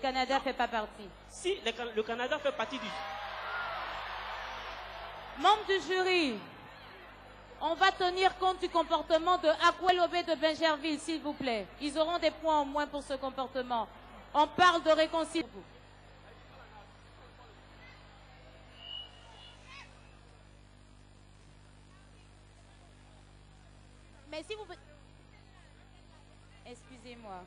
Canada ne fait pas partie. Si le Canada fait partie du... Membres du jury, on va tenir compte du comportement de Akwelobé de Bingerville, s'il vous plaît. Ils auront des points en moins pour ce comportement. On parle de réconciliation. Mais si vous... Excusez-moi.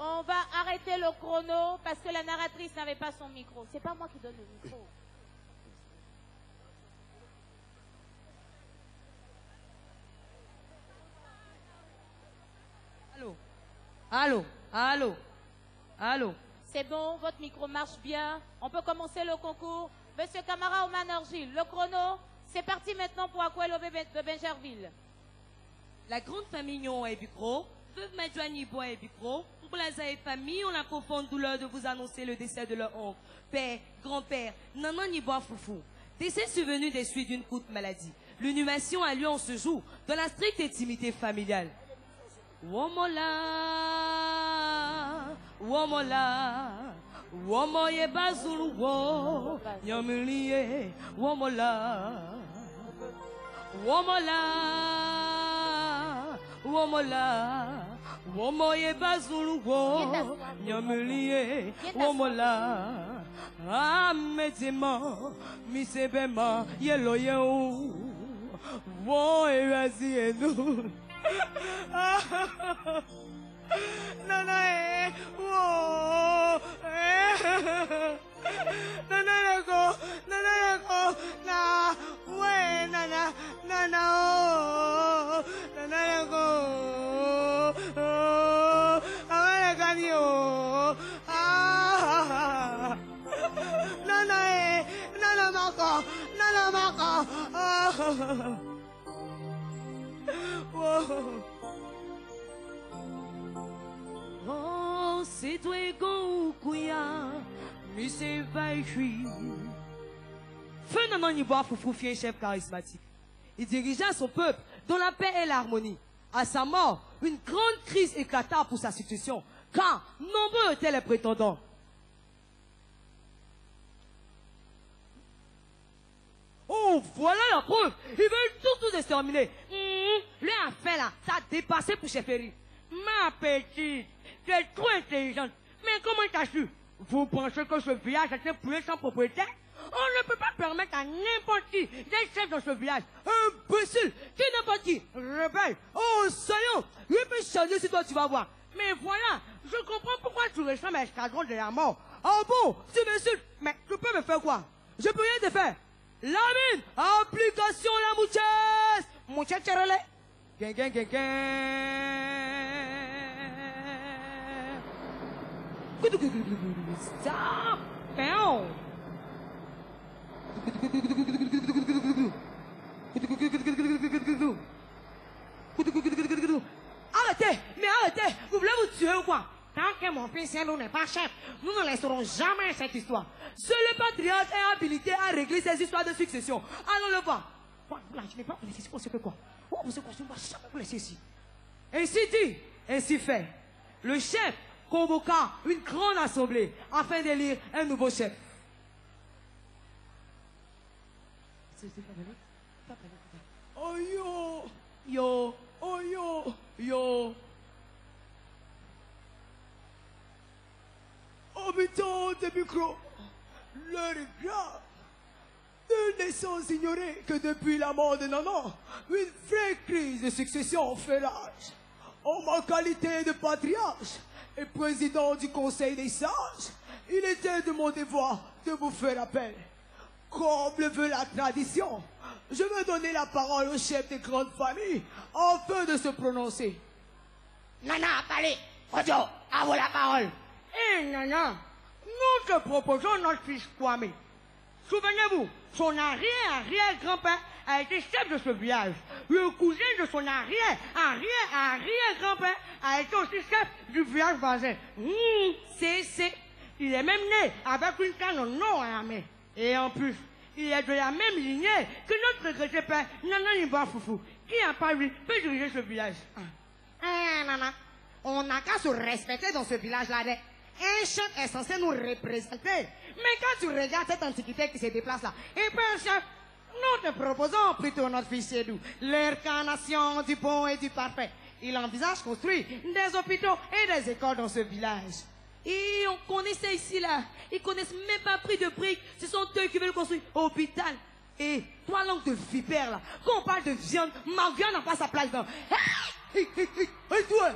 On va arrêter le chrono parce que la narratrice n'avait pas son micro. C'est pas moi qui donne le micro. Allô? Allô? Allô? Allô? C'est bon, votre micro marche bien. On peut commencer le concours. Monsieur Camara Oman-Orgile, le chrono, c'est parti maintenant pour Akwelobé de Bingerville. La grande famille Nyon et Bicro, veuve Madjouani Bois et Bicro, pour la famille, on a profonde douleur de vous annoncer le décès de leur oncle, père, grand-père, Nanan Nibois Foufou. Décès survenu des suites d'une courte maladie. L'inhumation a lieu en ce jour, dans la stricte intimité familiale. Womola, Womola, Womoye Bazulu, Wo, Yamilie, Womola, Womola, Womola, Womoye Bazulu, Wo, Yamilie, Womola, Amedima, Misebema, Yellow Yo, Wo, Erazi, and no. Nana, whoa, Nana, go, na, when, Nana, oh, Nana, go, I got you, Nana, Mako, oh, c'est toi qu'on couilla, mais c'est pas écrit. Feu Nanan Nibois Foufou fut un chef charismatique. Il dirigea son peuple dans la paix et l'harmonie. À sa mort, une grande crise éclata pour sa succession, car nombreux étaient les prétendants. Oh, voilà la preuve. Ils veulent tout exterminer. Lui a fait là, ça a dépassé pour chefferie. Ma petite, tu es trop intelligente. Mais comment t'as su? Vous pensez que ce village est un poulet sans propriétaire? On ne peut pas permettre à n'importe qui d'être chef dans ce village. Imbécile, qui n'importe qui, rebelle, oh saillant, il peut changer si toi tu vas voir. Mais voilà, je comprends pourquoi tu ressembles à l'escadron de la mort. Oh bon, tu m'insultes, mais tu peux me faire quoi? Je peux rien te faire. Lamine, application la mouchesse. Mouchesse relais. Gang, gang, gang, gang. Stop. Down. Arrêtez, mais arrêtez. Vous voulez vous tuer ou quoi? Tant que mon fils Yellow n'est pas chef, nous ne laisserons jamais cette histoire. Seul le patriote est habilité à régler ces histoires de succession. Allons le voir. Là, je n'ai pas vous laisser ici, on sait quoi. Oh, vous ne va jamais vous laisser ici. Ainsi dit, ainsi fait. Le chef convoqua une grande assemblée afin d'élire un nouveau chef. Oh yo, yo, oh yo, yo. Habitants des micros, l'heure est grave. Nous ne sans ignorer que depuis la mort de Nanan, une vraie crise de succession fait rage. En ma qualité de patriarche et président du Conseil des sages, il était de mon devoir de vous faire appel. Comme le veut la tradition, je veux donner la parole au chef des grandes familles afin de se prononcer. Nana, allez, Ojo, à vous la parole. Eh, Nana, nous te proposons notre fils Kwame. Souvenez-vous, son arrière-arrière-grand-père a été chef de ce village. Le cousin de son arrière-arrière-arrière-grand-père a été aussi chef du village voisin. Il est même né avec une canne au nom à la main. Et en plus, il est de la même lignée que notre regretté père Nanan Nibois Foufou, qui à part lui peut diriger ce village. Nana, on n'a qu'à se respecter dans ce village-là. Un chef est censé nous représenter. Mais quand tu regardes cette antiquité qui se déplace là, et puis un chef, nous te proposons plutôt notre fils Sédou, l'incarnation du bon et du parfait. Il envisage construire des hôpitaux et des écoles dans ce village. Et on connaît ça ici là. Ils connaissent même pas prix de briques. Ce sont eux qui veulent construire hôpital. Et toi, langue de vipère là, quand on parle de viande, Magua n'a pas sa place dans. Hey, toi,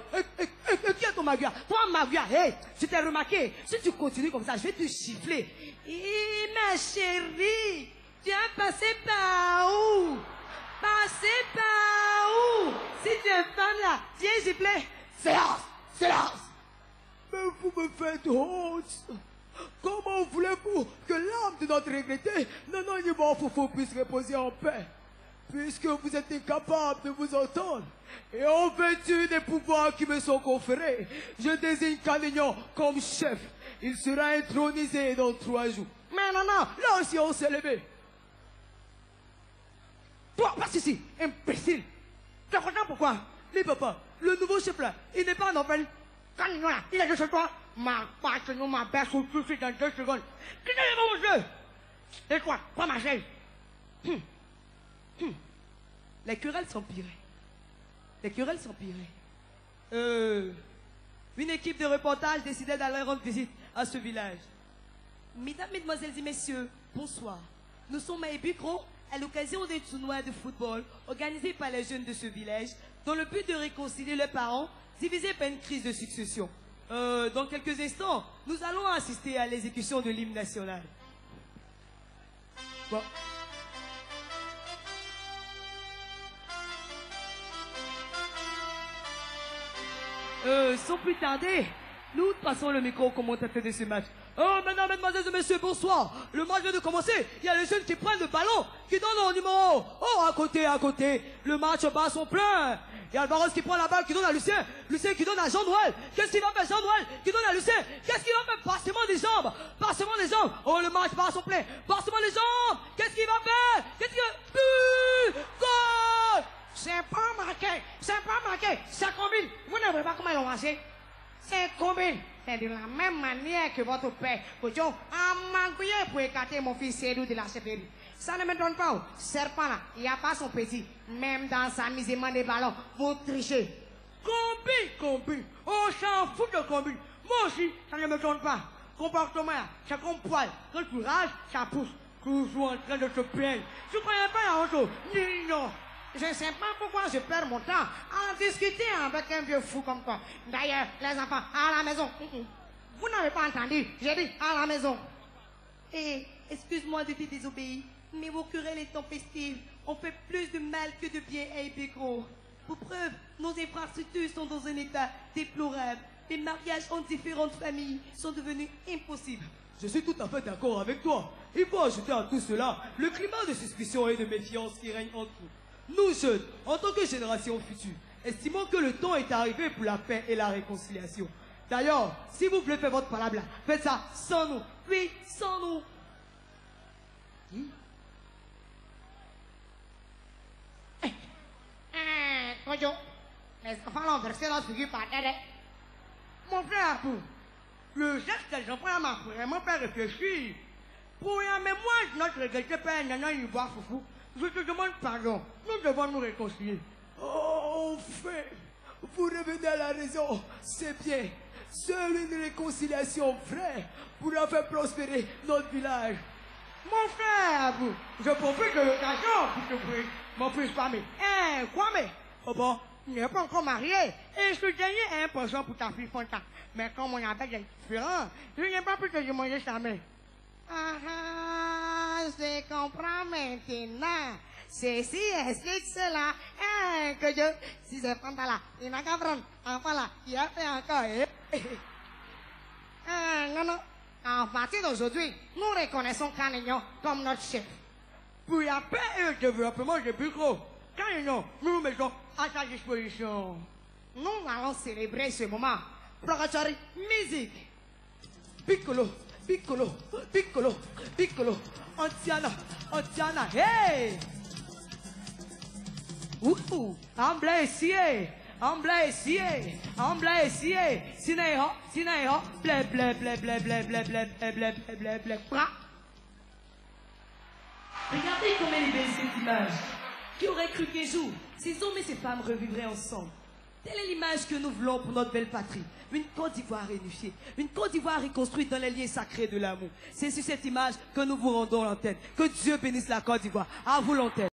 qui est ton Magua? Toi, Magua, hey, tu t'es remarqué, si tu continues comme ça, je vais te gifler. Et ma chérie, tu as passé par où? Passé par où? Si tu es femme là, tiens, s'il te plaît. Silence. Mais vous me faites honte. Comment voulez-vous que l'âme de notre regretté Nanan Yvan Fofo puisse reposer en paix, puisque vous êtes incapable de vous entendre? Et en vertu des pouvoirs qui me sont conférés, je désigne Canignon comme chef. Il sera intronisé dans 3 jours. Mais non, là aussi on s'est levé. Toi, passe ici, imbécile. Tu es content pourquoi? Mais papa, le nouveau chef là, il n'est pas en appel. Canignon là, il est de chez toi. Ma patte, nous, ma bête, tout de suite dans 2 secondes. Qui n'est pas mon jeu? Et quoi? Prends ma chaise. Les querelles s'empiraient. Une équipe de reportage décidait d'aller rendre visite à ce village. Mesdames, mesdemoiselles et messieurs, bonsoir. Nous sommes à Ebikro à l'occasion d'un tournoi de football organisé par les jeunes de ce village dans le but de réconcilier leurs parents divisés par une crise de succession. Dans quelques instants, nous allons assister à l'exécution de l'hymne national. Bon. Sans plus tarder, nous passons le micro au commentateur de ce match. Oh, mesdames, mesdemoiselles et messieurs, bonsoir. Le match vient de commencer. Il y a les jeunes qui prennent le ballon, qui donnent au numéro. Oh, à côté. Le match bat son plein. Il y a Alvaros qui prend la balle, qui donne à Lucien. Lucien qui donne à Jean-Noël. Qu'est-ce qu'il va faire, Jean-Noël? Qui donne à Lucien. Qu'est-ce qu'il va faire? Passement des jambes. Oh, le match bat son plein. Passement des jambes. Qu'est-ce qu'il va faire? But! Goal! C'est pas marqué. Ça combine. Vous ne voyez pas comment ils ont marché? C'est combine. C'est de la même manière que votre père, Kojo, a manqué pour écarter mon fils Sédou de la chefferie. Ça ne me donne pas. Serpent là, il n'y a pas son petit. Même dans sa misement des ballons, vous trichez. Combine. Oh, s'en fout de combine. Moi aussi, ça ne me donne pas. Comportement, c'est comme poil. Quand tu rages, ça pousse. Toujours en train de se plaindre. Tu ne croyais pas à autre chose? Non. Je ne sais pas pourquoi je perds mon temps à discuter avec un vieux fou comme toi. D'ailleurs, les enfants, à la maison. Vous n'avez pas entendu? J'ai dit à la maison. Excuse-moi de te désobéir, mais vos querelles étant festives ont fait plus de mal que de bien à Ebikro. Pour preuve, nos infrastructures sont dans un état déplorable. Les mariages en différentes familles sont devenus impossibles. Je suis tout à fait d'accord avec toi. Il faut ajouter à tout cela le climat de suspicion et de méfiance qui règne entre nous. Nous jeunes, en tant que génération future, estimons que le temps est arrivé pour la paix et la réconciliation. D'ailleurs, si vous voulez faire votre palabre, faites ça sans nous. Oui, sans nous. Kojo, les enfants ont versé leur figure par terre. Mon frère, le geste des enfants m'a vraiment fait réfléchir. Pour la mémoire de notre regretté père Nana Yvan Fofo, je te demande pardon. Nous devons nous réconcilier. Oh, enfin, vous revenez à la raison. C'est bien. Seule une réconciliation vraie pourra faire prospérer notre village. Mon frère, je profite de l'occasion pour te prier. Mon fils Kwame. Kwame. Oh bon, il n'est pas encore marié. Et ce dernier est important pour ta fille Fonta. Mais comme on appelle des différents, je n'ai pas pu te demander jamais. Je comprends maintenant. Ceci explique cela. Que Dieu, si c'est Fonta là, il n'a qu'à prendre. Enfin là, il a fait encore. Non. À partir d'aujourd'hui, nous reconnaissons Canignon comme notre chef. Pour la paix et le développement de Ebikro, Canignon, nous nous mettons à sa disposition. Nous allons célébrer ce moment. Procatory, musique. Piccolo. Antiana, hey! Ouh, Amblessier, Ambla essié, ambla essié, siného, blé, blé, blé, blé, blé, blé, blé, blé, blé, blé, blé, blé, bra. Regardez comme elle est belle cette image. Qui aurait cru qu'un jour, ces hommes et ces femmes revivraient ensemble? Telle est l'image que nous voulons pour notre belle patrie. Une Côte d'Ivoire réunifiée, une Côte d'Ivoire reconstruite dans les liens sacrés de l'amour. C'est sur cette image que nous vous rendons l'antenne. Que Dieu bénisse la Côte d'Ivoire. À vous l'antenne.